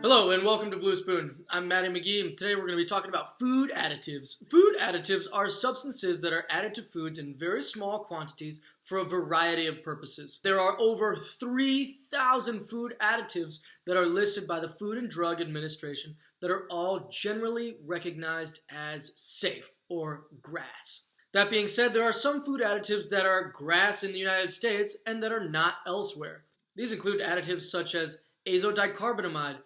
Hello and welcome to Blue Spoon. I'm Matty McGee and today we're going to be talking about food additives. Food additives are substances that are added to foods in very small quantities for a variety of purposes. There are over 3,000 food additives that are listed by the Food and Drug Administration that are all generally recognized as safe or GRAS. That being said, there are some food additives that are GRAS in the United States and that are not elsewhere. These include additives such as azodicarbonamide,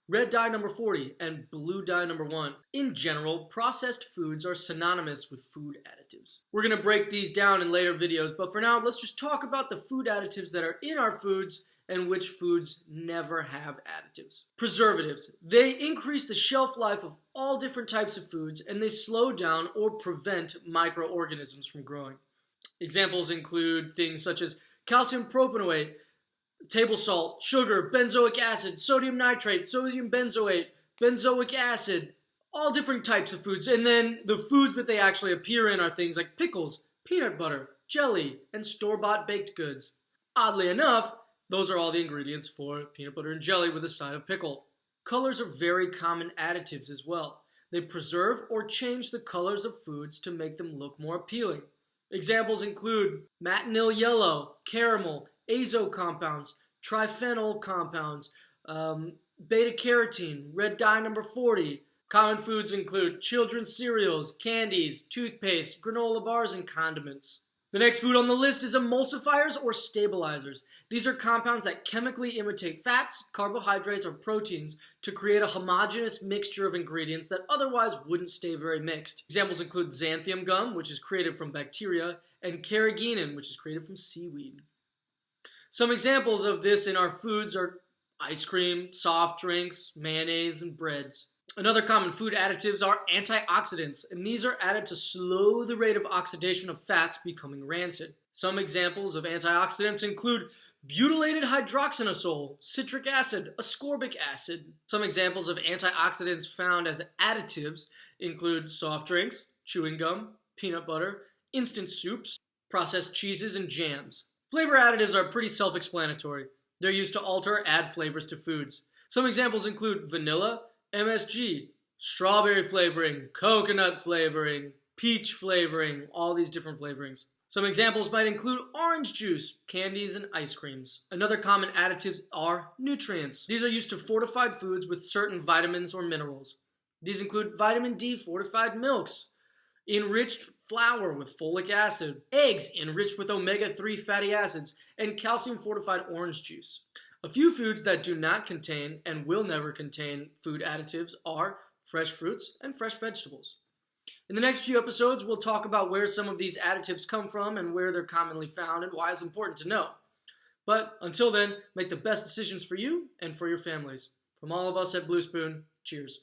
red dye number 40, and blue dye number 1. In general, processed foods are synonymous with food additives. We're going to break these down in later videos, but for now, let's just talk about the food additives that are in our foods and which foods never have additives. Preservatives. They increase the shelf life of all different types of foods, and they slow down or prevent microorganisms from growing. Examples include things such as calcium propanoate, table salt, sugar, benzoic acid, sodium nitrate, sodium benzoate, benzoic acid, all different types of foods. And then the foods that they actually appear in are things like pickles, peanut butter, jelly, and store-bought baked goods. Oddly enough, those are all the ingredients for peanut butter and jelly with a side of pickle. Colors are very common additives as well. They preserve or change the colors of foods to make them look more appealing. Examples include matinil yellow, caramel, azo compounds, triphenyl compounds, beta-carotene, red dye number 40. Common foods include children's cereals, candies, toothpaste, granola bars, and condiments. The next food on the list is emulsifiers or stabilizers. These are compounds that chemically imitate fats, carbohydrates, or proteins to create a homogeneous mixture of ingredients that otherwise wouldn't stay very mixed. Examples include xanthium gum, which is created from bacteria, and carrageenan, which is created from seaweed. Some examples of this in our foods are ice cream, soft drinks, mayonnaise, and breads. Another common food additives are antioxidants, and these are added to slow the rate of oxidation of fats becoming rancid. Some examples of antioxidants include butylated hydroxynosole, citric acid, ascorbic acid. Some examples of antioxidants found as additives include soft drinks, chewing gum, peanut butter, instant soups, processed cheeses, and jams. Flavor additives are pretty self-explanatory. They're used to alter or add flavors to foods. Some examples include vanilla, MSG, strawberry flavoring, coconut flavoring, peach flavoring, all these different flavorings. Some examples might include orange juice, candies, and ice creams. Another common additives are nutrients. These are used to fortify foods with certain vitamins or minerals. These include vitamin D fortified milks, enriched flour with folic acid, eggs enriched with omega-3 fatty acids, and calcium-fortified orange juice. A few foods that do not contain and will never contain food additives are fresh fruits and fresh vegetables. In the next few episodes, we'll talk about where some of these additives come from and where they're commonly found and why it's important to know. But until then, make the best decisions for you and for your families. From all of us at Blue Spoon, cheers.